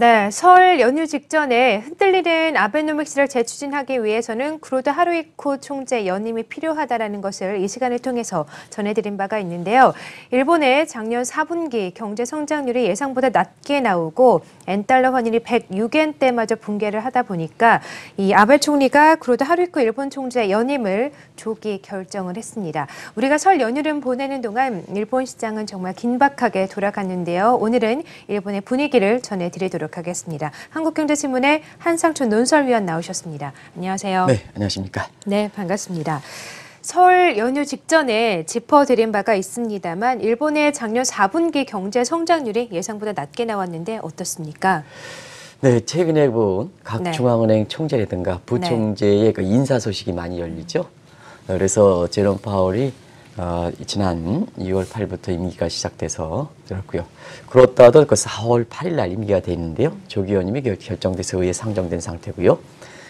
네, 설 연휴 직전에 흔들리는 아베노믹스를 재추진하기 위해서는 구로다 하루이코 총재 연임이 필요하다는 것을 이 시간을 통해서 전해드린 바가 있는데요. 일본의 작년 4분기 경제 성장률이 예상보다 낮게 나오고 엔달러 환율이 106엔대마저 붕괴를 하다 보니까 이 아베 총리가 구로다 하루이코 일본 총재 연임을 조기 결정을 했습니다. 우리가 설 연휴를 보내는 동안 일본 시장은 정말 긴박하게 돌아갔는데요. 오늘은 일본의 분위기를 전해드리도록 하겠습니다. 한국경제신문의 한상춘 논설위원 나오셨습니다. 안녕하세요. 네, 안녕하십니까. 네, 반갑습니다. 설 연휴 직전에 짚어드린 바가 있습니다만 일본의 작년 4분기 경제 성장률이 예상보다 낮게 나왔는데 어떻습니까? 네, 최근에 본 각 네. 중앙은행 총재라든가 부총재의 그 인사 소식이 많이 열리죠. 그래서 제롬 파월이 지난 2월 8일부터 임기가 시작돼서 그렇고요. 그렇다도 그 4월 8일 날 임기가 돼 있는데요. 조기 연임이 결정돼서 의회에 상정된 상태고요.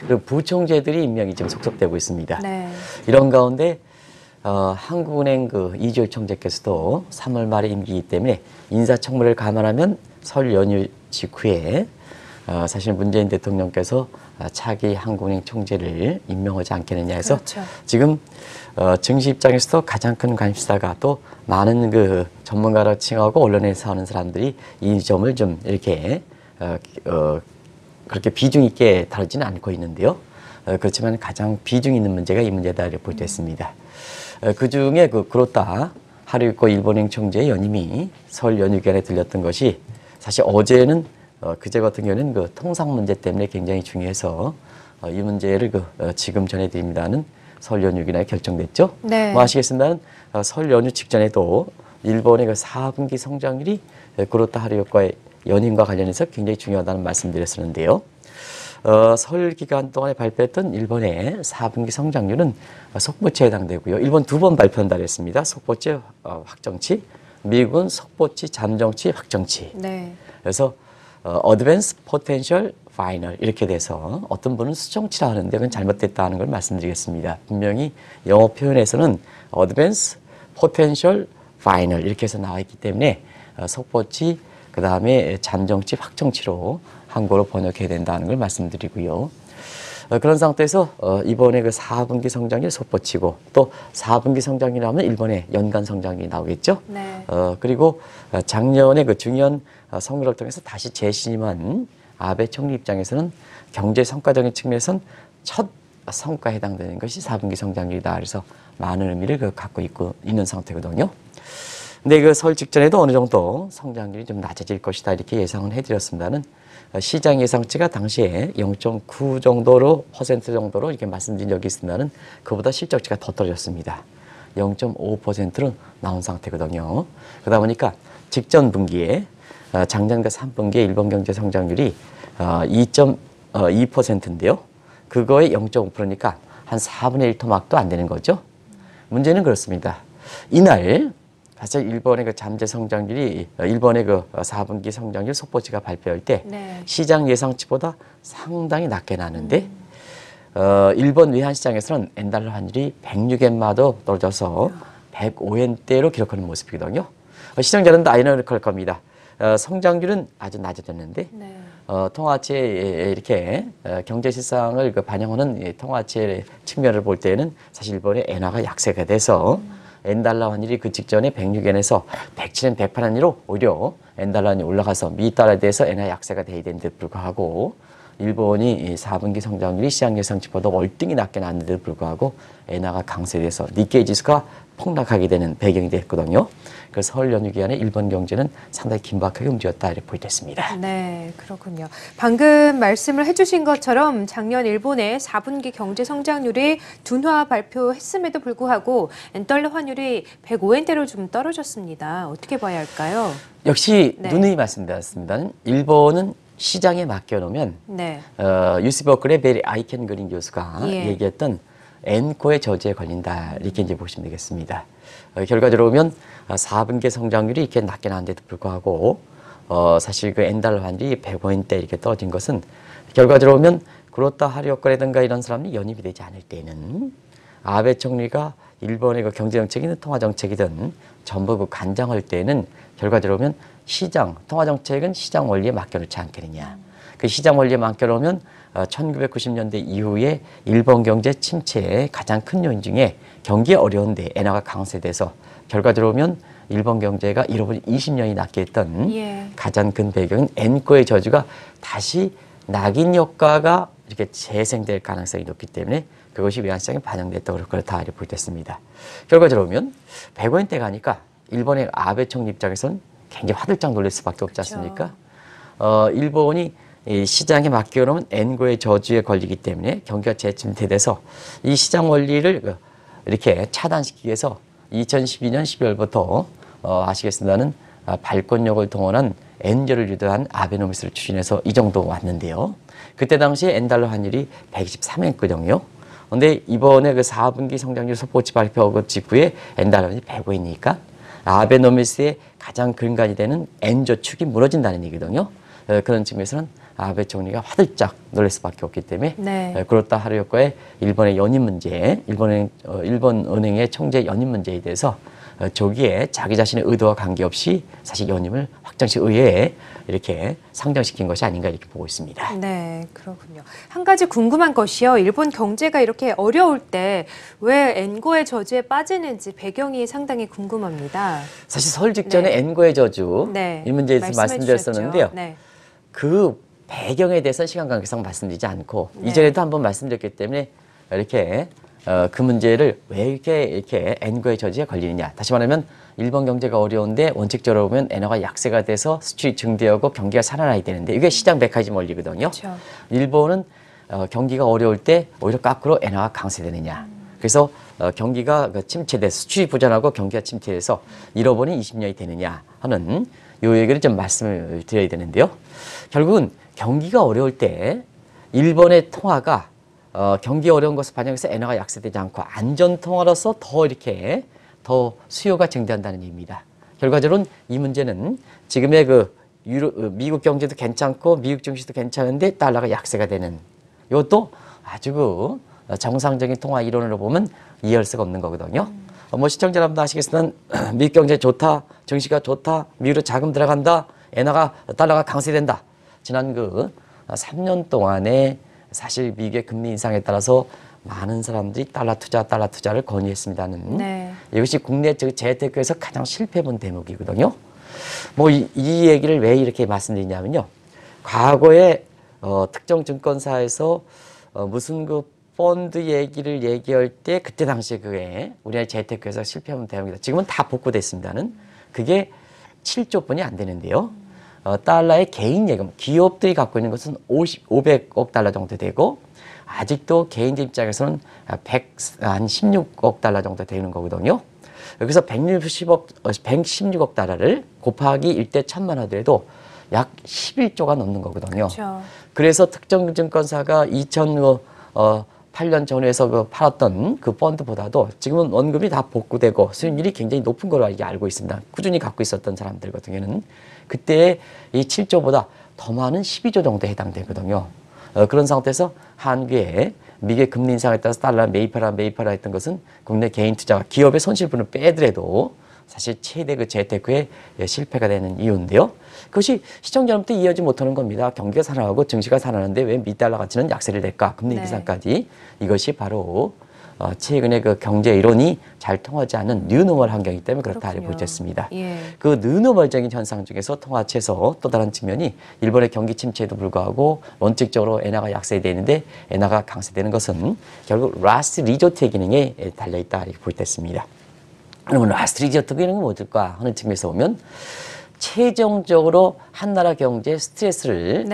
그리고 부총재들이 임명이 지금 속속되고 있습니다. 네. 이런 가운데 한국은행 그 이주일 총재께서도 3월 말에 임기이기 때문에 인사청문회를 감안하면 설 연휴 직후에 사실 문재인 대통령께서 차기 한국은행 총재를 임명하지 않겠느냐 해서 그렇죠. 지금 증시 입장에서도 가장 큰 관심사가 또 많은 그 전문가라 칭하고 언론에서 하는 사람들이 이 점을 좀 이렇게 그렇게 비중 있게 다루지는 않고 있는데요. 그렇지만 가장 비중 있는 문제가 이 문제다 이렇게 볼 수 있습니다. 그중에 그렇다 하루이코 일본행 총재의 연임이 설 연휴 기간에 들렸던 것이 사실 어제는 그제 같은 경우는 그 통상 문제 때문에 굉장히 중요해서 이 문제를 지금 전해드립니다는 설 연휴 기간에 결정됐죠. 네. 뭐 아시겠습니다는 설 연휴 직전에도 일본의 그 4분기 성장률이 그렇다 하루이코의 연임과 관련해서 굉장히 중요하다는 말씀드렸었는데요. 설 기간 동안에 발표했던 일본의 4분기 성장률은 속보치에 해당되고요. 일본 2번 발표한다 그랬습니다. 속보치 확정치, 미국은 속보치 잠정치 확정치. 네. 그래서 Advanced Potential Final 이렇게 돼서 어떤 분은 수정치라 하는데 그건 잘못됐다는 걸 말씀드리겠습니다. 분명히 영어 표현에서는 Advanced Potential Final 이렇게 해서 나와 있기 때문에 속보치 그 다음에 잠정치 확정치로 한국어로 번역해야 된다는 걸 말씀드리고요. 그런 상태에서 이번에 그 4분기 성장률 속보치고 또 4분기 성장률 하면 일본의 연간 성장률이 나오겠죠. 네. 그리고 작년에 그 중요한 선거를 통해서 다시 재신임한 아베 총리 입장에서는 경제 성과적인 측면에서는 첫 성과에 해당되는 것이 4분기 성장률이다. 그래서 많은 의미를 갖고 있는 상태거든요. 근데 그 설 직전에도 어느 정도 성장률이 좀 낮아질 것이다 이렇게 예상은 해드렸습니다는 시장 예상치가 당시에 0.9 정도로 퍼센트 정도로 이렇게 말씀드린 적이 있습니다는 그보다 실적치가 더 떨어졌습니다. 0.5%로 나온 상태거든요. 그러다 보니까 직전 분기에 작년과 3분기에 일본 경제 성장률이 2.2%인데요. 그거에 0.5%니까 한 4분의 1 토막도 안 되는 거죠. 문제는 그렇습니다. 이날 사실 일본의 그 잠재 성장률이 일본의 그 4분기 성장률 속보치가 발표할 때 네. 시장 예상치보다 상당히 낮게 나는데 일본 외환시장에서는 엔달러 환율이 106엔마도 떨어져서 105엔대로 기록하는 모습이거든요. 시장자는 아이러니컬 겁니다. 성장률은 아주 낮아졌는데 네. 통화치에 이렇게 경제 실상을 반영하는 통화치의 측면을 볼 때는 사실 일본의 엔화가 약세가 돼서 엔달러 환율이 그 직전에 106엔에서 107엔, 108엔으로 오히려 엔달러 환율이 올라가서 미달러에 대해서 엔화 약세가 돼야 되는데도 불구하고 일본이 4분기 성장률이 시장 예상치보다 월등히 낮게 나왔는데도 불구하고 엔화가 강세돼서 니케이 지수가 폭락하게 되는 배경이 됐거든요. 그래서 설 연휴 기간에 일본 경제는 상당히 긴박하게 움직였다 이렇게 보여졌습니다. 네, 그렇군요. 방금 말씀을 해주신 것처럼 작년 일본의 4분기 경제 성장률이 둔화 발표했음에도 불구하고 엔달러 환율이 105엔대로 좀 떨어졌습니다. 어떻게 봐야 할까요? 역시 네. 누누이 말씀드렸습니다. 일본은 시장에 맡겨놓으면 네. 유시 버클의 베리 아이켄 그린 교수가 예. 얘기했던 엔코의 저주에 걸린다 이렇게 이제 보시면 되겠습니다. 결과적으로 보면 4분기 성장률이 이렇게 낮게 나왔는데도 불구하고 사실 그 엔달러 환율이 105엔대 이렇게 떨어진 것은 결과적으로 보면 그렇다 하루이코라든가 이런 사람이 연임이 되지 않을 때는 아베 총리가 일본의 그 경제 정책이든 통화 정책이든 전부 그 관장할 때는 결과적으로 보면 시장, 통화정책은 시장 원리에 맡겨놓지 않겠느냐. 그 시장 원리에 맡겨놓으면 1990년대 이후에 일본 경제 침체의 가장 큰 요인 중에 경기 어려운데 엔화가 강세돼서 결과적으로 보면 일본 경제가 잃어버린 20년이 낫게 했던 가장 큰 배경은 엔코의 저주가 다시 낙인 효과가 이렇게 재생될 가능성이 높기 때문에 그것이 외환시장에 반영됐다고 그렇다 이렇게 보겠습니다. 결과적으로 보면 100원대 가니까 일본의 아베 총리 입장에서는 굉장히 화들짝 놀랄 수밖에 없지 않습니까? 일본이 이 시장에 맡겨놓으면 엔고의 저주에 걸리기 때문에 경기가 재침체돼서 이 시장 원리를 이렇게 차단시키기 위해서 2012년 12월부터 아시겠습니다는 발권력을 동원한 엔저를 유도한 아베노미스를 추진해서 이 정도 왔는데요. 그때 당시에 엔달러 환율이 123엔거든요. 근데 이번에 그 4분기 성장률 속보치 발표 직후에 엔달러 환율이 105이니까 아베노미스의 가장 근간이 되는 엔저축이 무너진다는 얘기거든요. 그런 측면에서는 아베 총리가 화들짝 놀랄 수밖에 없기 때문에 그렇다 하루 효과에 일본의 연임 문제, 일본 은행의 총재 연임 문제에 대해서 조기에 자기 자신의 의도와 관계없이 사실 연임을 확정시 의회에 이렇게 상정시킨 것이 아닌가 이렇게 보고 있습니다. 네, 그렇군요. 한 가지 궁금한 것이요. 일본 경제가 이렇게 어려울 때 왜 엔고의 저주에 빠지는지 배경이 상당히 궁금합니다. 사실 설 직전에 엔고의 저주 이 문제에 대해서 말씀드렸었는데요. 그 배경에 대해서는 시간 관계상 말씀드리지 않고 이전에도 한번 말씀드렸기 때문에 이렇게 그 문제를 왜 이렇게 엔고의 저주에 걸리느냐. 다시 말하면 일본 경제가 어려운데 원칙적으로 보면 엔화가 약세가 돼서 수출이 증대하고 경기가 살아나야 되는데 이게 시장 메커니즘 원리거든요. 일본은 경기가 어려울 때 오히려 거꾸로 엔화가 강세되느냐. 그래서 경기가 침체돼서 수출이 부진하고 경기가 침체돼서 잃어버린 20년이 되느냐 하는 요 얘기를 좀 말씀을 드려야 되는데요. 결국은 경기가 어려울 때 일본의 통화가 경기 어려운 것을 반영해서 엔화가 약세되지 않고 안전통화로서 더 이렇게 더 수요가 증대한다는 얘기입니다. 결과적으로는 이 문제는 지금의 미국 경제도 괜찮고 미국 증시도 괜찮은데 달러가 약세가 되는 이것도 아주 정상적인 통화 이론으로 보면 이해할 수가 없는 거거든요. 뭐 시청자 여러분도 아시겠지만 미국 경제 좋다, 증시가 좋다, 미국으로 자금 들어간다, 달러가 강세된다. 지난 3년 동안에 사실 미국의 금리 인상에 따라서 많은 사람들이 달러 투자를 권유했습니다는 이것이 국내 재테크에서 가장 실패본 대목이거든요. 뭐 이 얘기를 왜 이렇게 말씀드리냐면요. 과거에 특정 증권사에서 무슨 펀드 얘기를 얘기할 때 그때 당시에 그게 우리나라 재테크에서 실패한 대목이다. 지금은 다 복구됐습니다는 그게 7조 뿐이 안 되는데요. 달러의 개인 예금, 기업들이 갖고 있는 것은 500억 달러 정도 되고 아직도 개인들 입장에서는 116억 달러 정도 되는 거거든요. 여기서 116억 달러를 곱하기 1대 1000만 하더라도 약 11조가 넘는 거거든요. 그래서 특정 증권사가 2008년 전후에서 팔았던 그 펀드보다도 지금은 원금이 다 복구되고 수익률이 굉장히 높은 걸로 알고 있습니다. 꾸준히 갖고 있었던 사람들 같은 경우에는 그때 이 7조보다 더 많은 12조 정도에 해당되거든요. 그런 상태에서 한국의 미국의 금리 인상에 따라서 달러 매입하라 했던 것은 국내 개인 투자가 기업의 손실분을 빼더라도 사실 최대 재테크의 실패가 되는 이유인데요. 그것이 시청자 여러분도 이해하지 못하는 겁니다. 경기가 살아나고 증시가 살아나는데 왜 미달러 가치는 약세를 낼까? 금리 인상까지. 이것이 바로 최근에 그 경제 이론이 잘 통하지 않는 뉴노멀 환경이기 때문에 그렇다 보셨습니다. 그 뉴노멀적인 현상 중에서 통화체에서 또 다른 측면이 일본의 경기 침체에도 불구하고 원칙적으로 엔화가 약세되는데 엔화가 강세되는 것은 결국 라스트 리조트의 기능에 달려있다 이렇게 보였습니다. 그러면 라스트 리조트 기능은 뭘까 하는 측면에서 보면 최종적으로 한 나라 경제의 스트레스를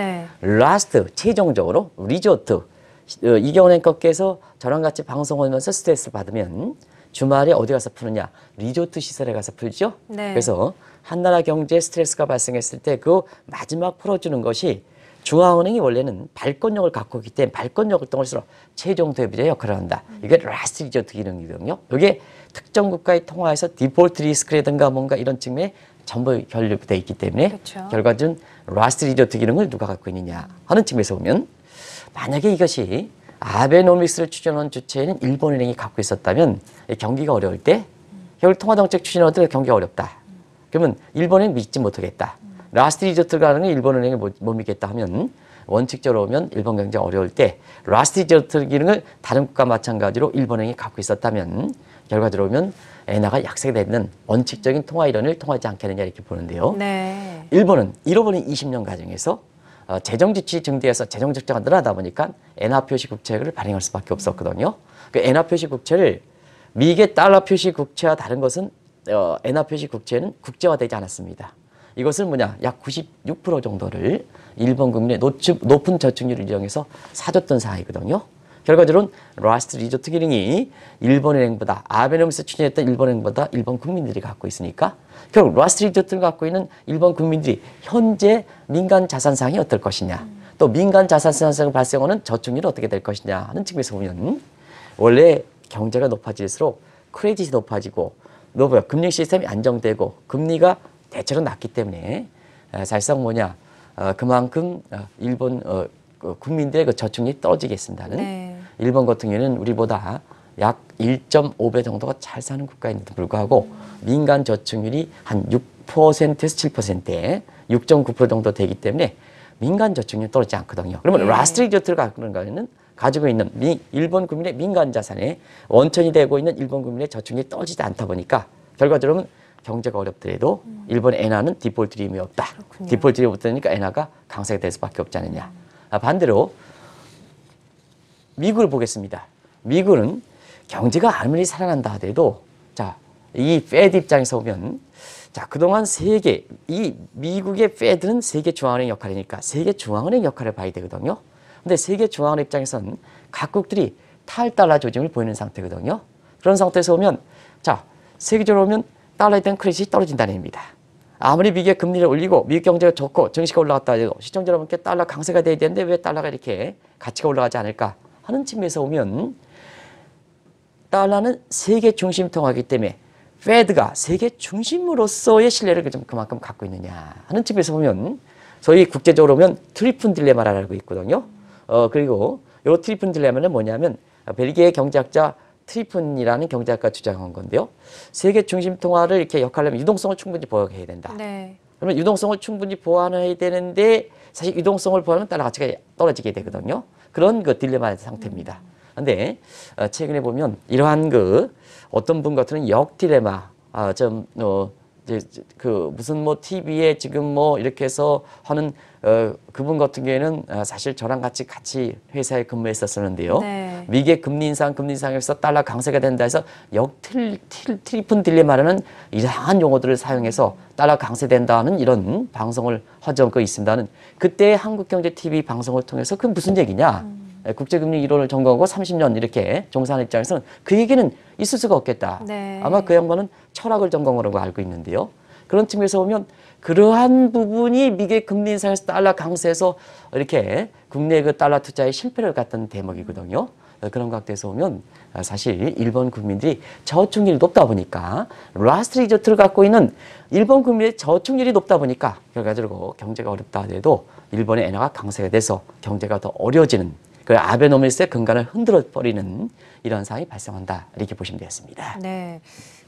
최종적으로 리조트 이경원 앵커께서 저랑 같이 방송하면서 스트레스를 받으면 주말에 어디 가서 푸느냐? 리조트 시설에 가서 풀죠. 그래서 한 나라 경제에 스트레스가 발생했을 때 그 마지막 풀어주는 것이 중앙은행이 원래는 발권력을 갖고 있기 때문에 발권력을 통해서 최종 대비자 역할을 한다. 이게 라스트 리조트 기능이거든요. 이게 특정 국가의 통화에서 디폴트 리스크라든가 뭔가 이런 측면에 전부 결립되어 있기 때문에 결과적으로 라스트 리조트 기능을 누가 갖고 있느냐 하는 측면에서 보면 만약에 이것이 아베노믹스를 추진한 주체는 일본은행이 갖고 있었다면 경기가 어려울 때 결국 통화정책 추진하더라도 경기가 어렵다. 그러면 일본은 믿지 못하겠다. 라스트 리조트라는 게 일본은행이 못 믿겠다 하면 원칙적으로 보면 일본 경제 어려울 때 라스트 리조트 기능을 다른 국가 마찬가지로 일본은행이 갖고 있었다면 결과적으로 보면 엔화가 약세되는 원칙적인 통화 이론을 통하지 않겠느냐 이렇게 보는데요. 네. 일본은 잃어버린 20년 과정에서 재정 지출이 증대해서 재정 적자가 늘어나다 보니까 엔화 표시 국채를 발행할 수밖에 없었거든요. 그 엔화 표시 국채를 미국의 달러 표시 국채와 다른 것은 엔화 표시 국채는 국제화되지 않았습니다. 이것은 뭐냐, 약 96% 정도를 일본 국민의 높은 저축률을 이용해서 사줬던 사항이거든요. 결과적으로는 라스트 리조트 기능이 일본은행보다 아베노믹스 추진했던 일본은행보다 일본 국민들이 갖고 있으니까 결국 라스트 리조트를 갖고 있는 일본 국민들이 현재 민간 자산상이 어떨 것이냐, 또 민간 자산상을 발생하는 저축률이 어떻게 될 것이냐 하는 측면에서 보면 원래 경제가 높아질수록 크레딧이 높아지고 금융 시스템이 안정되고 금리가 대체로 낮기 때문에 사실상 뭐냐, 그만큼 일본 국민들의 그 저축률이 떨어지겠습니다는. 네. 일본 같은 경우에는 우리보다 약 1.5배 정도가 잘 사는 국가인데도 불구하고 민간 저축률이 한 6%에서 7%에 6.9% 정도 되기 때문에 민간 저축률이 떨어지지 않거든요. 그러면 네. 라스트 리조트를 가지고 있는 일본 국민의 민간 자산에 원천이 되고 있는 일본 국민의 저축률이 떨어지지 않다 보니까 결과적으로 경제가 어렵더라도 일본 엔화는 디폴트 리움이 없다. 그렇군요. 디폴트 리움이 없다니까 엔화가 강세가 될 수밖에 없지 않느냐. 반대로 미국을 보겠습니다. 미국은 경제가 아무리 살아난다 하더라도 자, 이 페드 입장에서 보면 자, 그동안 이 미국의 페드는 세계 중앙은행 역할이니까 세계 중앙은행 역할을 봐야 되거든요. 근데 세계 중앙은행 입장에서는 각국들이 탈달러 조짐을 보이는 상태거든요. 그런 상태에서 보면 자, 세계적으로 보면 달러에 대한 크레딧이 떨어진다는 얘기입니다. 아무리 미국의 금리를 올리고 미국 경제가 좋고 증시가 올라갔다 해도 시청자 여러분께 달러 강세가 돼야 되는데 왜 달러가 이렇게 가치가 올라가지 않을까 하는 측면에서 보면 달러는 세계 중심 통화이기 때문에 페드가 세계 중심으로서의 신뢰를 좀 그만큼 갖고 있느냐 하는 측면에서 보면 소위 국제적으로 보면 트리픈 딜레마라고 있거든요. 그리고 이 트리픈 딜레마는 뭐냐면 벨기에 경제학자 트리픈이라는 경제학가 주장한 건데요. 세계 중심 통화를 이렇게 역할하려면 유동성을 충분히 보호해야 된다. 네. 그러면 유동성을 충분히 보완해야 되는데 사실 유동성을 보완하면 달러 가치가 떨어지게 되거든요. 그런 그 딜레마 상태입니다. 그런데 최근에 보면 이러한 어떤 분 같은 역 딜레마, 무슨 TV에 지금 이렇게 해서 하는 그분 같은 경우에는 사실 저랑 같이 회사에 근무했었었는데요. 네. 미국의 금리 인상에서 달러 강세가 된다 해서 트리픈 딜레마라는 이상한 용어들을 사용해서 달러 강세된다는 이런 방송을 한 적이 있습니다는 그때 한국경제TV 방송을 통해서 그 무슨 얘기냐. 국제금리 이론을 전공하고 30년 이렇게 종사하는 입장에서는 그 얘기는 있을 수가 없겠다. 네. 아마 그 양반은 철학을 전공하라고 알고 있는데요. 그런 측면에서 보면 그러한 부분이 미국의 금리 인상에서 달러 강세에서 이렇게 국내 그 달러 투자에 실패를 갔던 대목이거든요. 그런 각도에서 보면 사실 일본 국민들이 저축률이 높다 보니까 라스트 리조트를 갖고 있는 일본 국민의 저축률이 높다 보니까 결과적으로 경제가 어렵다 하더라도 일본의 엔화가 강세가 돼서 경제가 더 어려워지는 그 아베노믹스의 근간을 흔들어 버리는 이런 상황이 발생한다 이렇게 보시면 되겠습니다. 네.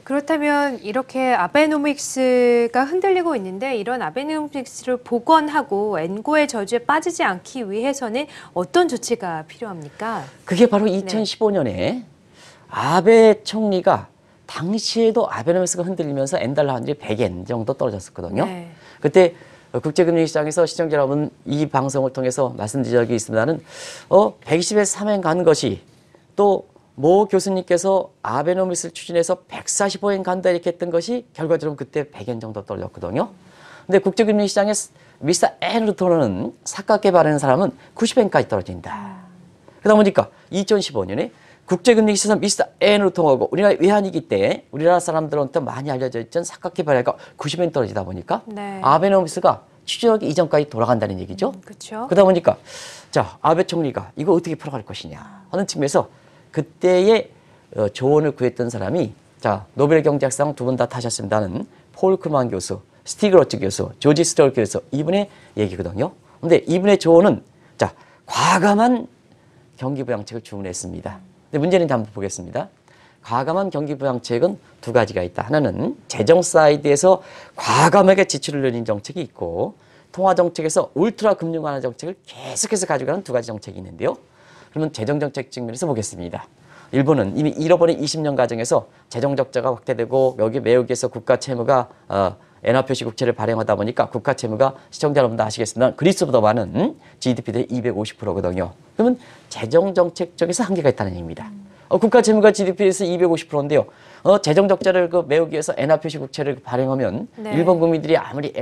그렇다면 이렇게 아베노믹스가 흔들리고 있는데 이런 아베노믹스를 복원하고 엔고의 저주에 빠지지 않기 위해서는 어떤 조치가 필요합니까? 그게 바로 2015년에 아베 총리가 당시에도 아베노믹스가 흔들리면서 엔달러 환율이 100엔 정도 떨어졌었거든요. 네. 그때 국제금융시장에서 시청자 여러분 이 방송을 통해서 말씀드린 적이 있습니다는 120에 3엔 간 것이 또 모 교수님께서 아베노믹스를 추진해서 145엔 간다 이렇게 했던 것이 결과적으로 그때 100엔 정도 떨어졌거든요. 근데 국제금융시장에 미스터 N으로 돌아오는 삭각계 바라는 사람은 90엔까지 떨어진다. 그러다 보니까 2015년에 국제금융시장 미스터 N으로 통하고 우리나라 외환위기 때 우리나라 사람들한테 많이 알려져 있던 삭각계 바라가 90엔 떨어지다 보니까 네. 아베노믹스가 추진하기 이전까지 돌아간다는 얘기죠. 그렇죠. 그러다 보니까 자 아베 총리가 이거 어떻게 풀어갈 것이냐 하는 측면에서 그때의 조언을 구했던 사람이 자 노벨 경제학상 두 분 다 타셨습니다는 폴 크루만 교수, 스티그러츠 교수, 조지 스톨 교수 이분의 얘기거든요. 근데 이분의 조언은 자 과감한 경기부양책을 주문했습니다. 근데 문제는 한번 보겠습니다. 과감한 경기 부양책은 두 가지가 있다. 하나는 재정 사이드에서 과감하게 지출을 늘린 정책이 있고 통화 정책에서 울트라 금융 완화 정책을 계속해서 가져가는 두 가지 정책이 있는데요. 그러면 재정 정책 측면에서 보겠습니다. 일본은 이미 잃어버린 20년 과정에서 재정 적자가 확대되고 여기 매우기에서 국가 채무가 엔화 표시 국채를 발행하다 보니까 국가 채무가 시청자 여러분도 아시겠지만 그리스보다 많은 GDP 대 250%거든요. 그러면 재정 정책 쪽에서 한계가 있다는 얘기입니다. 국가 채무가 GDP에서 250%인데요. 재정 적자를 메우기 위해서 엔화 표시 국채를 발행하면 네. 일본 국민들이 아무리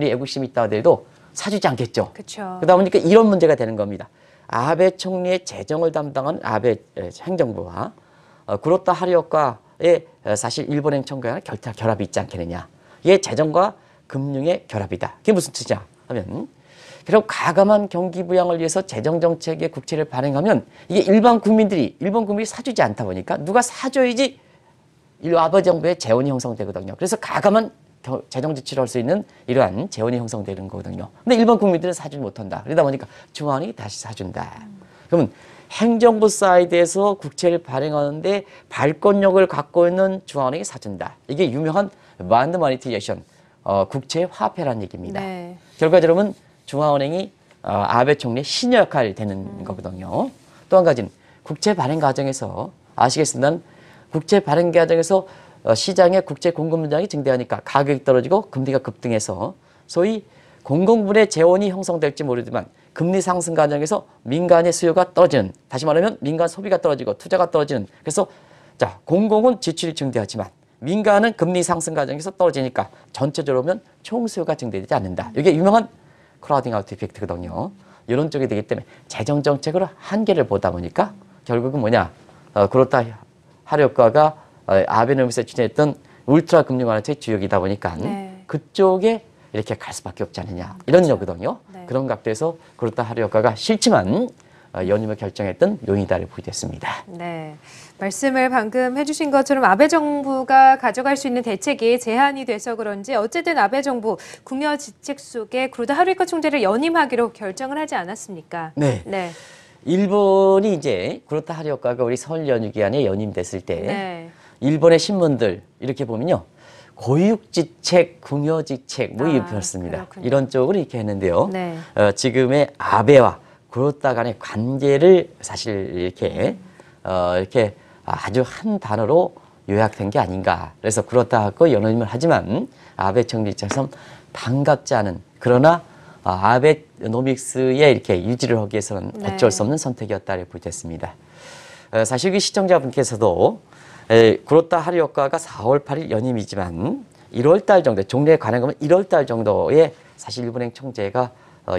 애국심이 있다 하더라도 사주지 않겠죠. 그렇죠. 그러다 보니까 이런 문제가 되는 겁니다. 아베 총리의 재정을 담당한 아베 행정부와 구로타 하루오카의 사실 일본행 청구와는 결합이 있지 않겠느냐. 이게 재정과 금융의 결합이다. 그게 무슨 뜻이냐 하면 결국 과감한 경기 부양을 위해서 재정 정책의 국채를 발행하면 이게 일본 국민들이 사주지 않다 보니까 누가 사줘야지 아베 정부의 재원이 형성되거든요. 그래서 과감한 재정 지출을 할 수 있는 이러한 재원이 형성되는 거거든요. 근데 일반 국민들은 사주지 못한다. 그러다 보니까 중앙이 다시 사준다. 그러면 행정부 사이드에서 국채를 발행하는데 발권력을 갖고 있는 중앙은행이 사준다. 이게 유명한 마인드 모니티제이션, 국채 화폐라는 얘기입니다. 네. 결과적으로는 중앙은행이 아베 총리의 신여 역할이 되는 거거든요. 또 한 가지는 국채 발행 과정에서 아시겠습니다만 국채 발행 과정에서 시장에 국채 공급 물량이 증대하니까 가격이 떨어지고 금리가 급등해서 소위 공공분의 재원이 형성될지 모르지만 금리 상승 과정에서 민간의 수요가 떨어지는, 다시 말하면 민간 소비가 떨어지고 투자가 떨어지는, 그래서 자 공공은 지출이 증대하지만 민간은 금리 상승 과정에서 떨어지니까 전체적으로 보면 총수요가 증대되지 않는다. 이게 유명한 크라우딩 아웃 이펙트거든요. 이런 쪽이 되기 때문에 재정 정책으로 한계를 보다 보니까 결국은 뭐냐, 그렇다 하루효과가 아베노믹스에 추진했던 울트라 금융 완화책 주역이다 보니까 네. 그쪽에 이렇게 갈 수밖에 없지 않느냐, 이런 그렇죠. 거거든요. 네. 그런 각도에서 그렇다 하루효과가 싫지만 연임을 결정했던 요인이다를 보게 됐습니다. 네. 말씀을 방금 해주신 것처럼 아베 정부가 가져갈 수 있는 대책이 제한이 돼서 그런지 어쨌든 아베 정부 궁여지책 속에 구로다 하루이코 총재를 연임하기로 결정을 하지 않았습니까? 네. 네. 일본이 이제 그렇다 하루효과가 우리 설 연휴 기간에 연임됐을 때 네. 일본의 신문들 이렇게 보면요, 고육지책, 궁여지책 뭐 이렇습니다. 그렇군요. 이런 쪽으로 이렇게 했는데요. 네. 지금의 아베와 그렇다 간의 관계를 사실 이렇게 아주 한 단어로 요약된 게 아닌가. 그래서 그렇다 하고 연임을 하지만 아베 총리 입장에서는 반갑지 않은, 그러나 아베노믹스에 이렇게 유지를 하기 위해서는 네. 어쩔 수 없는 선택이었다를 보겠습니다. 사실 그 시청자분께서도 그렇다 하루효과가 4월 8일 연임이지만 1월 달 정도, 종례에 관한 거면 1월 달 정도에 사실 일본행 총재가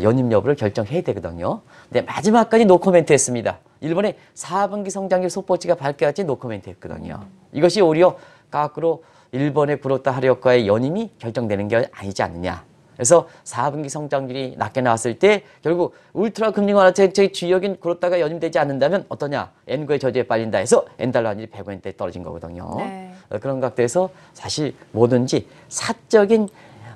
연임 여부를 결정해야 되거든요. 근데 마지막까지 노코멘트 했습니다. 일본의 4분기 성장률 속보치가 밝혀야지 노코멘트 했거든요. 이것이 오히려 거꾸로 일본의 그렇다 하루효과의 연임이 결정되는 게 아니지 않느냐. 그래서 4분기 성장률이 낮게 나왔을 때 결국 울트라 금리 완화 정책의 주역인 그렇다가 연임되지 않는다면 어떠냐, 엔구의 저주에 빨린다 해서 엔달러 환율이 100원대에 떨어진 거거든요. 네. 그런 각도에서 사실 뭐든지 사적인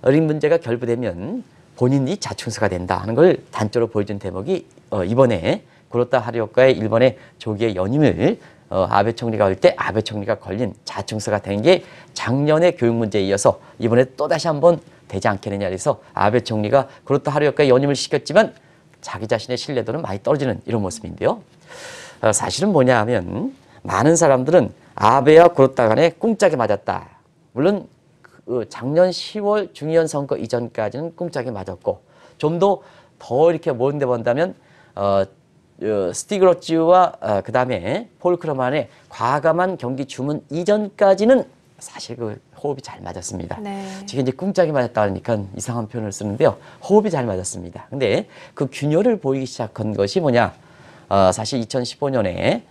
어린 문제가 결부되면 본인이 자충수가 된다 하는 걸 단적으로 보여준 대목이 이번에 그렇다 하루효과의 일본의 조기의 연임을 아베 총리가 올 때 아베 총리가 걸린 자충수가 된 게 작년의 교육 문제에 이어서 이번에 또다시 한번 되지 않겠느냐 해서 아베 총리가 그렇다 하루효과의 연임을 시켰지만 자기 자신의 신뢰도는 많이 떨어지는 이런 모습인데요. 사실은 뭐냐 하면 많은 사람들은 아베와 그렇다 간에 꿍짝이 맞았다. 물론 작년 10월 중의원 선거 이전까지는 꿍짝이 맞았고 좀 더 이렇게 뭔데 본다면 스티그로츠와 그 다음에 폴 크러만의 과감한 경기 주문 이전까지는 사실 그 호흡이 잘 맞았습니다. 네. 지금 이제 꿍짝이 맞았다 하니까 이상한 표현을 쓰는데요. 호흡이 잘 맞았습니다. 근데 그 균열을 보이기 시작한 것이 뭐냐? 사실 2015년에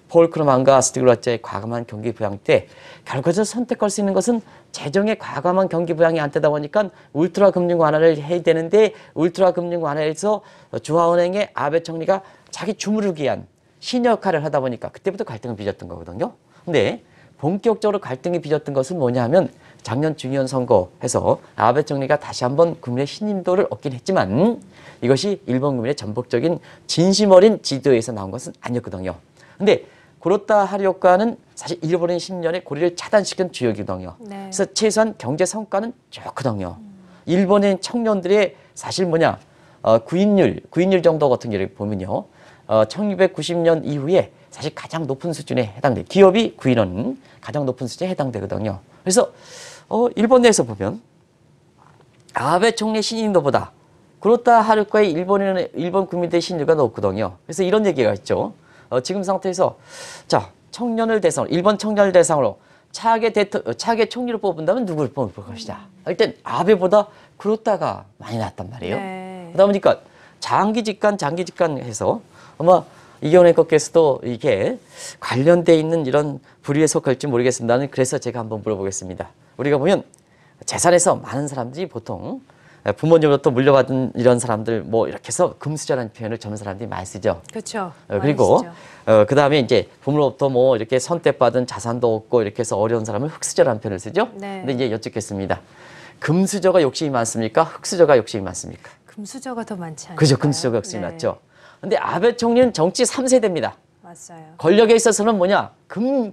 폴 크러만과 스티글러츠의 과감한 경기 부양 때 결과적으로 선택할 수 있는 것은 재정의 과감한 경기 부양이 안 되다 보니까 울트라 금융 완화를 해야 되는데 울트라 금융 완화에서 중앙은행의 아베 총리가 자기 주무르기 위한 신여 역할을 하다 보니까 그때부터 갈등을 빚었던 거거든요. 근데 본격적으로 갈등이 빚었던 것은 뭐냐 하면 작년 중의원 선거에서 아베 총리가 다시 한번 국민의 신임도를 얻긴 했지만 이것이 일본 국민의 전폭적인 진심 어린 지도에서 나온 것은 아니었거든요. 근데 그렇다 하려고는 사실 일본의 10년의 고리를 차단시킨 주역이거든요. 네. 그래서 최소한 경제 성과는 좋거든요. 일본의 청년들의 사실 구인율 정도 같은 경우를 보면요. 1990년 이후에 사실 가장 높은 수준에 해당돼요. 기업이 구인은 가장 높은 수준에 해당되거든요. 그래서 일본 내에서 보면 아베 총리 신인도보다 그렇다 하루과의 일본 국민들의 신뢰가 높거든요. 그래서 이런 얘기가 있죠. 지금 상태에서 자 일본 청년을 대상으로 차기 총리를 뽑은다면 누구를 뽑을 것이냐. 일단 아베보다 그렇다가 많이 났단 말이에요. 네. 그러다 보니까 장기 집권 해서 아마 이경래 것께서도 이게 관련돼 있는 이런 부류에 속할지 모르겠습니다는 그래서 제가 한번 물어보겠습니다. 우리가 보면 재산에서 많은 사람들이 보통 부모님으로부터 물려받은 이런 사람들 이렇게 해서 금수저라는 표현을 젊은 사람들이 많이 쓰죠. 그렇죠. 그리고 그 다음에 이제 부모로부터 이렇게 선택받은 자산도 없고 이렇게 해서 어려운 사람을 흑수저라는 표현을 쓰죠. 네. 근데 이제 여쭙겠습니다. 금수저가 욕심이 많습니까? 흑수저가 욕심이 많습니까? 금수저가 더 많지 않나요? 그죠. 금수저가 욕심이 많죠. 근데 아베 총리는 정치 3세대입니다. 맞아요. 권력에 있어서는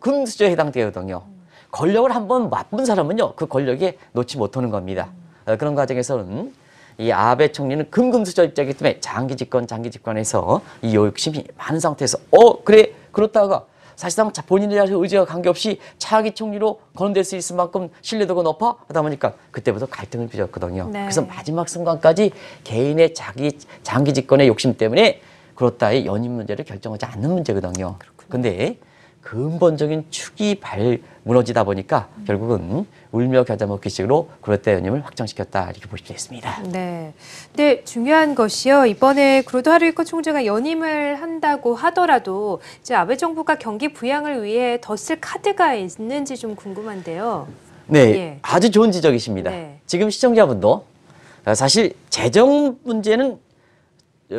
금수저에 해당되거든요. 권력을 한번 맛본 사람은요, 그 권력에 놓지 못하는 겁니다. 그런 과정에서는 이 아베 총리는 금수저 입장이기 때문에 장기 집권에서 이 욕심이 많은 상태에서 그래 그렇다가 사실상 본인의 의지와 관계없이 차기 총리로 거론될 수 있을 만큼 신뢰도가 높아 하다 보니까 그때부터 갈등을 빚었거든요. 네. 그래서 마지막 순간까지 개인의 장기 집권의 욕심 때문에 그렇다의 연임 문제를 결정하지 않는 문제거든요. 그런데 근본적인 축이 무너지다 보니까 결국은 울며 겨자 먹기식으로 그렇다 연임을 확정시켰다 이렇게 볼 수 있습니다. 네. 근데 중요한 것이요. 이번에 구로다 하루이코 총재가 연임을 한다고 하더라도 이제 아베 정부가 경기 부양을 위해 더 쓸 카드가 있는지 좀 궁금한데요. 네, 예. 아주 좋은 지적이십니다. 네. 지금 시청자분도 사실 재정 문제는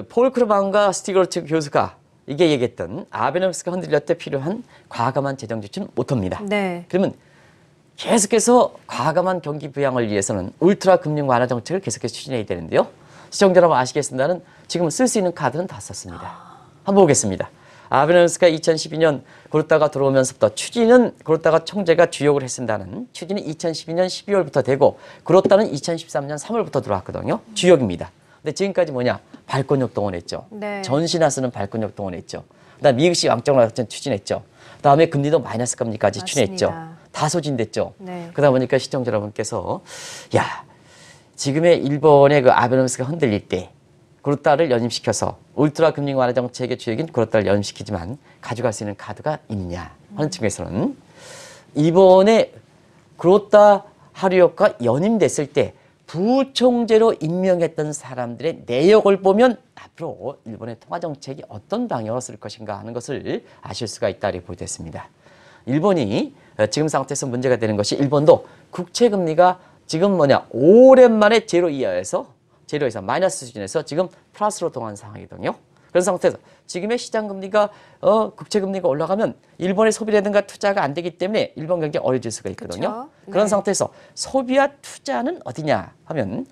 폴 크루방과 스티거트 교수가 이게 얘기했던 아베노믹스가 흔들릴 때 필요한 과감한 재정 지출은 못합니다. 네. 그러면 계속해서 과감한 경기 부양을 위해서는 울트라 금융 완화 정책을 계속해서 추진해야 되는데요. 시청자 여러분 아시겠습니다는 지금 쓸 수 있는 카드는 다 썼습니다. 한번 보겠습니다. 아베노믹스가 2012년 그렇다가 들어오면서부터 그렇다가 총재가 주역을 했습니다는 추진이 2012년 12월부터 되고 그렇다는 2013년 3월부터 들어왔거든요. 주역입니다. 근데 지금까지 발권력 동원했죠. 네. 전시나 쓰는 발권력 동원했죠. 그다음 미국식 왕정화 작전 추진했죠. 그다음에 금리도 마이너스 금리까지 추진했죠. 맞습니다. 다 소진됐죠. 네. 그러다 보니까 시청자 여러분께서 지금의 일본의 그 아베노믹스가 흔들릴 때 그렇다를 연임시켜서 울트라 금융 완화 정책의 주역인 그렇다를 연임시키지만 가져갈 수 있는 카드가 있느냐 하는 측면에서는 이번에 그렇다 하루요가 연임됐을 때 부총재로 임명했던 사람들의 내역을 보면 앞으로 일본의 통화정책이 어떤 방향으로 쓸 것인가 하는 것을 아실 수가 있다 이렇게 보겠습니다. 일본이 지금 상태에서 문제가 되는 것이 일본도 국채금리가 지금 오랜만에 제로 이하에서 마이너스 수준에서 지금 플러스로 동한 상황이거든요. 그런 상태에서 지금의 시장금리가 국채금리가 올라가면 일본의 소비라든가 투자가 안 되기 때문에 일본 경기 어려질 수가 있거든요. 그쵸? 네. 그런 상태에서 소비와 투자는 어디냐 하면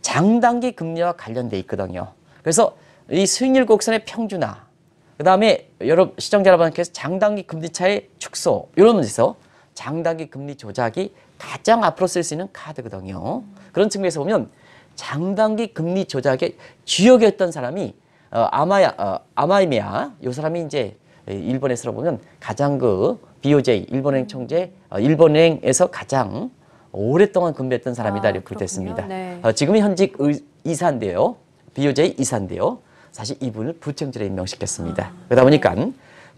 장단기 금리와 관련돼 있거든요. 그래서 이 수익률 곡선의 평준화, 그다음에 여러분 시청자 여러분께서 장단기 금리 차의 축소 이런 문제에서 장단기 금리 조작이 가장 앞으로 쓸 수 있는 카드거든요. 그런 측면에서 보면 장단기 금리 조작의 주역이었던 사람이 아마이메야 이 사람이 이제 일본에서 보면 가장 BOJ 일본은행 총재 일본은행에서 가장 오랫동안 근무했던 사람이다 이렇게 됐습니다. 네. 지금은 현직 이사인데요. BOJ 이사인데요. 사실 이분을 부총재로 임명시켰습니다. 그러다 보니까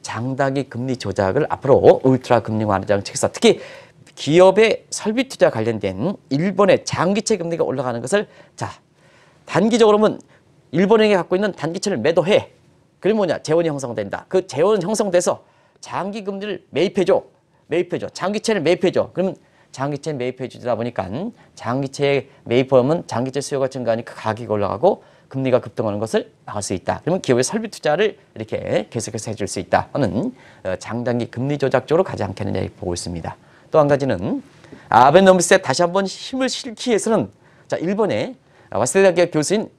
장단기 금리 조작을 앞으로 울트라 금융 완화 정책에서 특히 기업의 설비 투자 관련된 일본의 장기채 금리가 올라가는 것을 단기적으로 보면 일본은행이 갖고 있는 단기채를 매도해. 그러면 재원이 형성된다. 그 재원 형성돼서 장기 금리를 매입해줘. 장기채를 매입해줘. 그러면 장기채 매입해주다 보니까 장기채 매입하면 장기채 수요가 증가하니까 가격이 올라가고 금리가 급등하는 것을 막을 수 있다. 그러면 기업의 설비 투자를 이렇게 계속해서 해줄 수 있다 하는 장단기 금리 조작 쪽으로 가지 않겠느냐 이렇게 보고 있습니다. 또 한 가지는 아베노믹스에 다시 한번 힘을 실기 위해서는 일본의 와세다 대학 교수인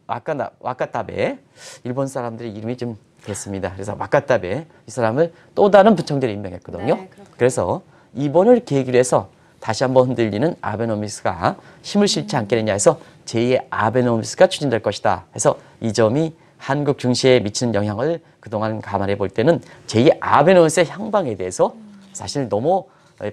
와카타베 일본 사람들의 이름이 좀 됐습니다. 그래서 막가답에 이 사람을 또 다른 부총재로 임명했거든요. 네, 그래서 이번을 계기로 해서 다시 한번 흔들리는 아베노미스가 힘을 실지 않겠느냐 해서 제2의 아베노미스가 추진될 것이다. 해서 이 점이 한국 증시에 미치는 영향을 그동안 감안해 볼 때는 제2의 아베노미스의 향방에 대해서 사실 너무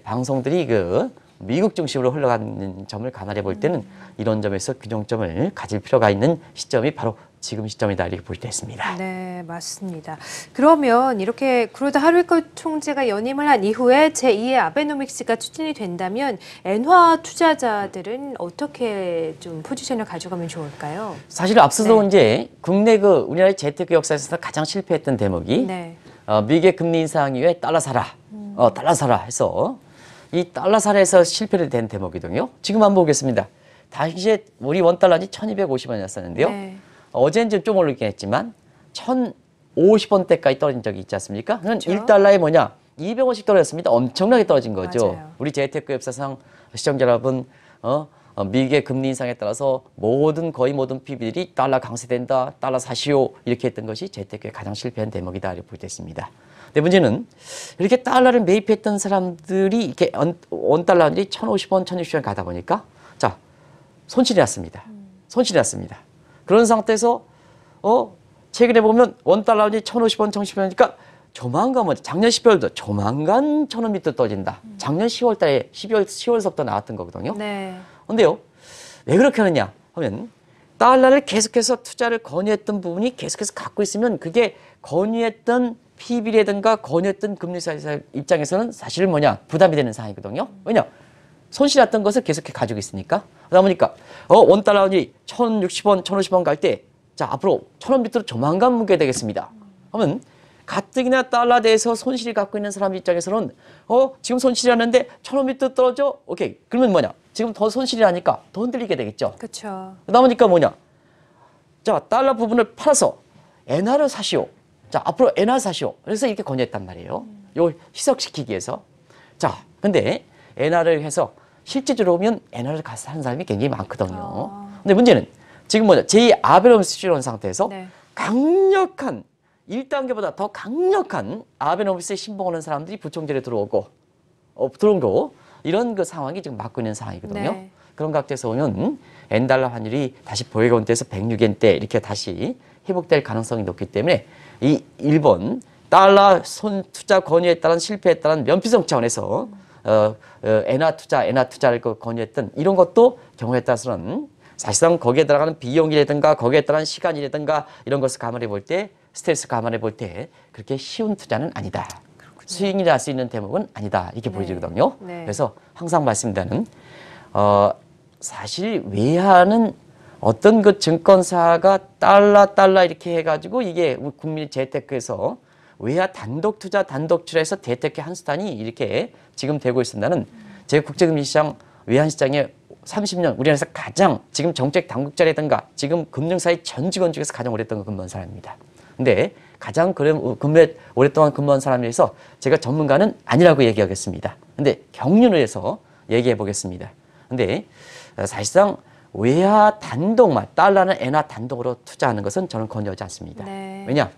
방송들이 그 미국 중심으로 흘러가는 점을 감안해 볼 때는 이런 점에서 균형점을 가질 필요가 있는 시점이 바로 지금 시점이다 이렇게 볼 때 있습니다. 네, 맞습니다. 그러면 이렇게 구로다 하루이코 총재가 연임을 한 이후에 제2의 아베노믹스가 추진이 된다면 엔화 투자자들은 어떻게 좀 포지션을 가져가면 좋을까요? 사실 앞서도 네. 이제 국내 그 우리나라의 재테크 역사에서 가장 실패했던 대목이 네. 미국의 금리 인상 이후에 달러 사라, 달러 사라 해서 이 달러 사라에서 실패를 된 대목이거든요. 지금 한번 보겠습니다. 당시에 우리 원달러는 1,250원이었었는데요. 네. 어제는 좀 오르긴 했지만 1,050원대까지 떨어진 적이 있지 않습니까? 그건 그렇죠. 1달러에 뭐냐? 200원씩 떨어졌습니다. 엄청나게 떨어진 거죠. 맞아요. 우리 재테크 역사상 시청자 여러분, 미국의 금리 인상에 따라서 거의 모든 PB들이 달러 강세된다, 달러 사시오 이렇게 했던 것이 재테크의 가장 실패한 대목이다 이렇게 볼 때 있습니다. 근데 문제는 이렇게 달러를 매입했던 사람들이 이렇게 원달러들이 1,050원, 1,060원 가다 보니까 자 손실이 났습니다. 손실이 났습니다. 그런 상태에서 최근에 보면 원달러이 1,050원, 1,010원이니까 조만간 작년 12월도 조만간 1,000원 밑으로 떨어진다. 작년 10월 달에 10월서부터 나왔던 거거든요. 네. 근데요. 왜 그렇게 하느냐 하면 달러를 계속해서 투자를 권유했던 부분이 계속해서 갖고 있으면 그게 권유했던 PB라든가 권유했던 금리사 입장에서는 사실 부담이 되는 상황이거든요. 왜냐? 손실 났던 것을 계속해 가지고 있으니까. 그러다 보니까 원달러이 1,060원, 1,050원 갈 때 자 앞으로 1,000원 밑으로 조만간 뭉게 되겠습니다. 그러면 가뜩이나 달러에 대해서 손실을 갖고 있는 사람 입장에서는 지금 손실이 났는데 1,000원 밑으로 떨어져? 오케이. 그러면 지금 더 손실이 나니까 더 흔들리게 되겠죠. 그렇죠. 그러다 보니까 자 달러 부분을 팔아서 엔화를 사시오. 자 앞으로 엔화 사시오. 그래서 이렇게 권유했단 말이에요. 요 희석시키기 위해서. 자 근데 엔화를 해서 실제적으로 보면 엔화를 가서 사는 사람이 굉장히 많거든요. 근데 문제는 지금 제2 아베노미스 실현 상태에서 네. 강력한 1단계보다 더 강력한 아베노미스에 신봉하는 사람들이 부총재로 들어오고 이런 그 상황이 지금 맞고 있는 상황이거든요. 네. 그런 각도에서 보면 엔달러 환율이 다시 보이건대에서 106엔대 이렇게 다시 회복될 가능성이 높기 때문에 이 일본 달러 손 투자 권유에 따른 실패에 따른 면피성 차원에서 엔화 투자를 권유했던 이런 것도 경우에 따라서는 사실상 거기에 들어가는 비용이라든가 거기에 따른 시간이라든가 이런 것을 감안해 볼 때 스트레스 감안해 볼 때 그렇게 쉬운 투자는 아니다. 그렇군요. 수익이 날 수 있는 대목은 아니다. 이렇게 보여지거든요. 네. 그래서 항상 말씀드리는 사실 외화는 어떤 그 증권사가 달러 이렇게 해가지고 이게 국민 재테크에서 외화 단독 투자 단독 출해서 재테크 한 수단이 이렇게 지금 되고 있습니다는 제 국제금리시장 외환시장의 30년 우리나라에서 가장 지금 정책 당국자라든가 지금 금융사의 전 직원 중에서 가장 오랫동안 근무한 사람입니다. 근데 가장 오랫동안 근무한 사람에서 제가 전문가는 아니라고 얘기하겠습니다. 근데 경륜을 해서 얘기해 보겠습니다. 근데 사실상 외화 단독만 달러는 엔화 단독으로 투자하는 것은 저는 권유하지 않습니다. 네. 왜냐?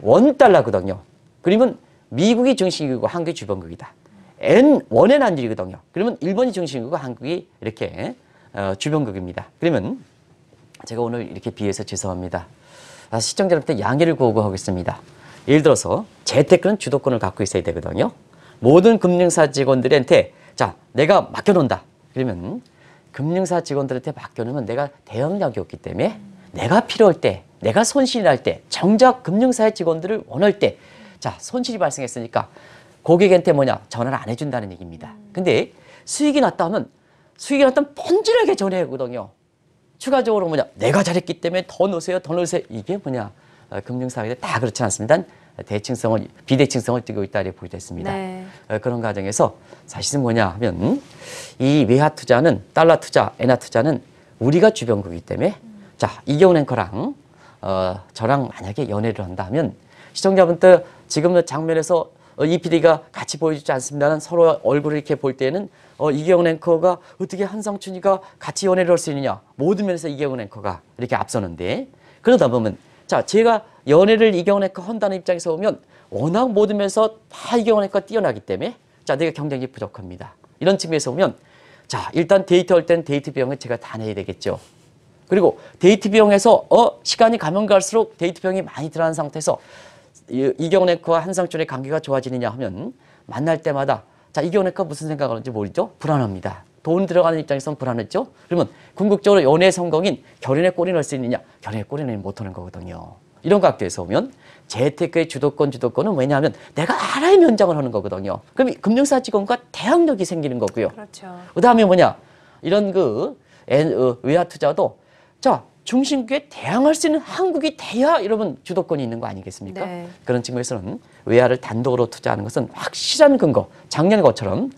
원달러거든요. 그러면 미국이 중심이고 한국이 주변국이다. 원엔 환율이거든요. 그러면 일본이 중심이고 한국이 이렇게 주변국입니다. 그러면 제가 오늘 이렇게 비해서 죄송합니다. 시청자 여러분한테 양해를 구하겠습니다. 예를 들어서 재테크는 주도권을 갖고 있어야 되거든요. 모든 금융사 직원들한테 자 내가 맡겨놓는다. 그러면 금융사 직원들한테 맡겨놓으면 내가 대응력이 없기 때문에 내가 필요할 때 내가 손실이 날 때 정작 금융사의 직원들을 원할 때 자 손실이 발생했으니까 고객한테 전화를 안 해준다는 얘기입니다. 근데 수익이 났다면 펀질하게 전해거든요. 추가적으로 내가 잘했기 때문에 더 넣으세요. 이게 금융사회에 다 그렇지 않습니다. 비대칭성을 띠고 있다 이렇게 보여졌습니다. 네. 그런 과정에서 사실은 하면 이 외화 투자는 달러 투자, 엔화 투자는 우리가 주변국이기 때문에 자 이경훈 앵커랑 저랑 만약에 연애를 한다면 시청자분들 지금 장면에서 이 PD가 같이 보여주지 않습니다는 서로 얼굴을 이렇게 볼 때는 이경훈 앵커가 어떻게 한상춘이가 같이 연애를 할 수 있느냐 모든 면에서 이경훈 앵커가 이렇게 앞서는데 그러다 보면 자, 제가 연애를 이경원의 거 한다는 입장에서 보면 워낙 모든 면에서 다 이경원의 거 뛰어나기 때문에 자, 내가 경쟁력이 부족합니다. 이런 측면에서 보면 자, 일단 데이트할 땐 데이트 비용을 제가 다 내야 되겠죠. 그리고 데이트 비용에서 시간이 가면 갈수록 데이트 비용이 많이 들어간 상태에서 이경원의 거와 한상준의 관계가 좋아지느냐 하면 만날 때마다 자, 이경원의 거 무슨 생각을 하는지 모르죠? 불안합니다. 돈 들어가는 입장에서는 불안했죠? 그러면 궁극적으로 연애 성공인 결혼에 꼬리 넣을 수 있느냐? 결혼에 꼬리 넣으면 못하는 거거든요. 이런 각도에서 보면 재테크의 주도권은 왜냐하면 내가 알아야 면장을 하는 거거든요. 그럼 금융사 직원과 대항력이 생기는 거고요. 그렇죠. 그다음에 뭐냐? 이런 외화 투자도 자, 중심국에 대항할 수 있는 한국이 돼야 여러분 주도권이 있는 거 아니겠습니까? 네. 그런 측면에서는 외화를 단독으로 투자하는 것은 확실한 근거. 작년 것처럼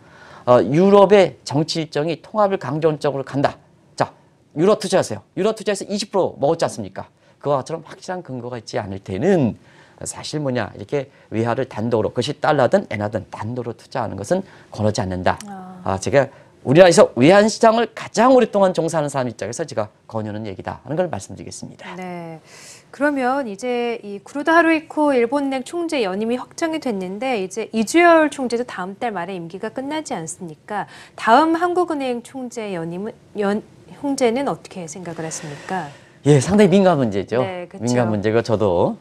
유럽의 정치 일정이 통합을 강조하는 쪽으로 간다. 자, 유로 투자하세요. 유로 투자해서 20% 먹었지 않습니까? 그와 같처럼 확실한 근거가 있지 않을 때는 사실 뭐냐 이렇게 외화를 단독으로 그것이 달러든 엔화든 단독으로 투자하는 것은 권하지 않는다. 제가 우리나라에서 외환시장을 가장 오랫동안 종사하는 사람 입장에서 제가 권유하는 얘기다 하는 걸 말씀드리겠습니다. 네. 그러면 이제 이 구로다 하루이코 일본은행 총재 연임이 확정이 됐는데 이제 이주열 총재도 다음 달 말에 임기가 끝나지 않습니까? 다음 한국은행 총재 형제는 어떻게 생각을 했습니까? 예, 상당히 민감한 문제죠. 네, 그렇죠. 민감한 문제고 저도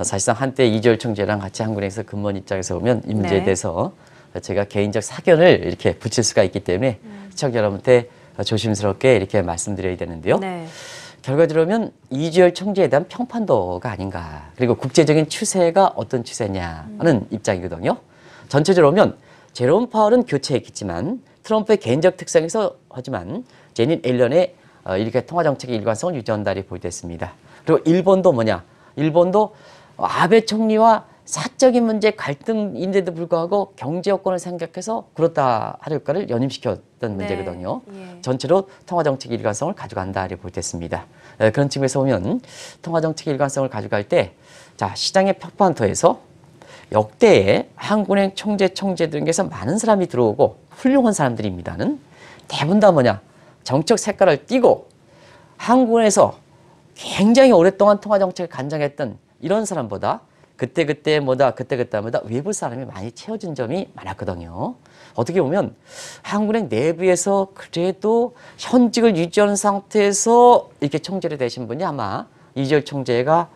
사실상 한때 이주열 총재랑 같이 한국은행에서 근무한 입장에서 보면 이 문제에 네. 대해서 제가 개인적 사견을 이렇게 붙일 수가 있기 때문에 시청자 여러분한테 조심스럽게 이렇게 말씀드려야 되는데요. 네. 결과적으로 보면 이주열 총재에 대한 평판도가 아닌가. 그리고 국제적인 추세가 어떤 추세냐 하는 입장이거든요. 전체적으로 보면 제롬 파월은 교체했겠지만 트럼프의 개인적 특성에서 하지만 제닛 옐런의 이렇게 통화정책의 일관성을 유지한다리 보여졌습니다. 그리고 일본도 뭐냐. 일본도 아베 총리와 사적인 문제 갈등인데도 불구하고 경제 여건을 생각해서 구로다 하루이코를 연임시켰던 문제거든요. 예. 전체로 통화정책 일관성을 가져간다 이렇게 보여졌습니다. 그런 측면에서 보면 통화정책 일관성을 가져갈 때 자, 시장의 평판도에서 역대의 한국은행 총재 등에서 많은 사람이 들어오고 훌륭한 사람들입니다는 대부분 다 뭐냐 정책 색깔을 띠고 한국은행에서 굉장히 오랫동안 통화정책을 간장했던 이런 사람보다 그때마다 외부 사람이 많이 채워진 점이 많았거든요. 어떻게 보면 한국은행 내부에서 그래도 현직을 유지하는 상태에서 이렇게 총재를 되신 분이 아마 이주열 총재가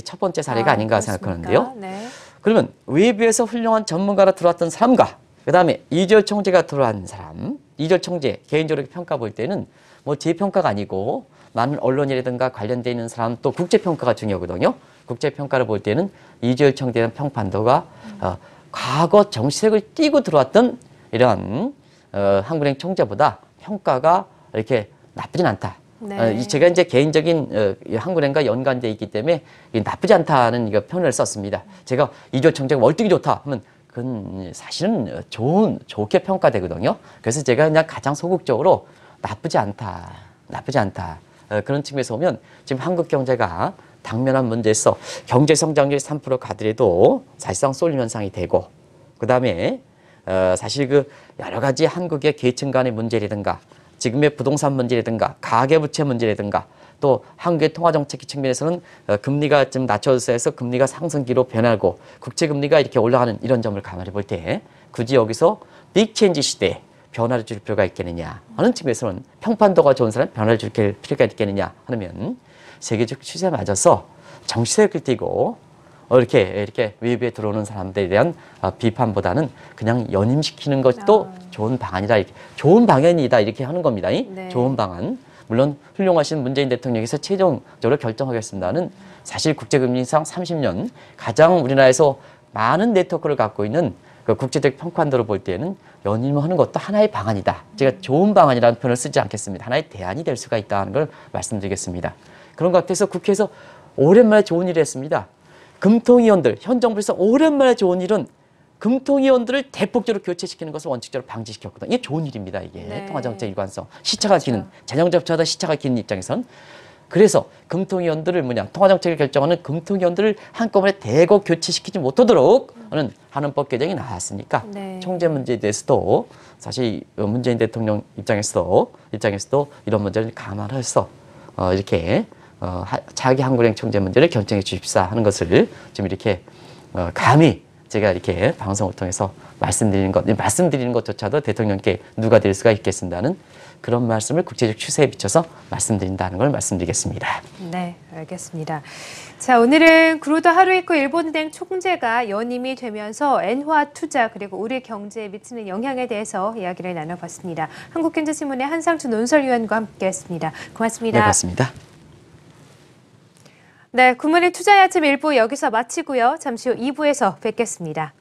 첫 번째 사례가 아닌가 생각하는데요. 네. 그러면 외부에서 훌륭한 전문가로 들어왔던 사람과 그다음에 이주열 총재가 들어온 사람, 이주열 총재 개인적으로 평가 볼 때는 뭐 제 평가가 아니고 많은 언론이라든가 관련돼 있는 사람 또 국제평가가 중요하거든요. 국제평가를 볼 때는 이주열 총재에 대한 평판도가 과거 정치색을 띠고 들어왔던 이런 한국은행 총재보다 평가가 이렇게 나쁘진 않다. 네. 제가 이제 개인적인 한국은행과 연관돼 있기 때문에 나쁘지 않다는 표현을 썼습니다. 제가 이주열 총재가 월등히 좋다 하면 그건 사실은 좋게 평가되거든요. 그래서 제가 그냥 가장 소극적으로 나쁘지 않다. 그런 측면에서 보면 지금 한국 경제가 당면한 문제에서 경제 성장률이 3% 가더라도 사실상 쏠림 현상이 되고 그다음에 사실 여러 가지 한국의 계층 간의 문제라든가 지금의 부동산 문제라든가 가계부채 문제라든가 또 한국의 통화정책 측면에서는 금리가 좀 낮춰져서 해서 금리가 상승기로 변하고 국채금리가 이렇게 올라가는 이런 점을 감안해 볼 때 굳이 여기서 빅체인지 시대에 변화를 줄 필요가 있겠느냐 하는 측면에서는 평판도가 좋은 사람 변화를 줄 필요가 있겠느냐 하면 세계적 추세에 맞아서 정치색을 띠고 이렇게 외부에 들어오는 사람들에 대한 비판보다는 그냥 연임시키는 것도 좋은 방안이다. 좋은 방안이다 이렇게 하는 겁니다. 네. 좋은 방안. 물론 훌륭하신 문재인 대통령께서 최종적으로 결정하겠습니다는 사실 국제금리상 30년 가장 우리나라에서 많은 네트워크를 갖고 있는 그 국제적 평판도로 볼 때는 연임하는 것도 하나의 방안이다. 제가 좋은 방안이라는 표현을 쓰지 않겠습니다. 하나의 대안이 될 수가 있다는 걸 말씀드리겠습니다. 그런 것 같아서 국회에서 오랜만에 좋은 일을 했습니다. 금통위원들, 현 정부에서 오랜만에 좋은 일은 금통위원들을 대폭적으로 교체시키는 것을 원칙적으로 방지시켰거든요. 이게 좋은 일입니다. 이게 네. 통화정책 일관성, 시차가 기는 재정적자다 시차가 기는 입장에선 그래서 금통위원들을 통화정책을 결정하는 금통위원들을 한꺼번에 대거 교체시키지 못하도록 하는 법 개정이 나왔으니까 네. 총재 문제에 대해서도 사실 문재인 대통령 입장에서도 이런 문제를 감안해서 이렇게 자기 한국은행 총재 문제를 결정해 주십사 하는 것을 좀 이렇게 감히 제가 이렇게 방송을 통해서 말씀드리는 것조차도 대통령께 누가 될 수가 있겠습니다는 그런 말씀을 국제적 추세에 비춰서 말씀드린다는 걸 말씀드리겠습니다. 네, 알겠습니다. 자, 오늘은 구로다 하루이코 일본은행 총재가 연임이 되면서 엔화 투자 그리고 우리 경제에 미치는 영향에 대해서 이야기를 나눠봤습니다. 한국경제신문의 한상주 논설위원과 함께했습니다. 고맙습니다. 네, 고맙습니다. 네, 굿모닝 투자의 아침 1부 여기서 마치고요. 잠시 후 2부에서 뵙겠습니다.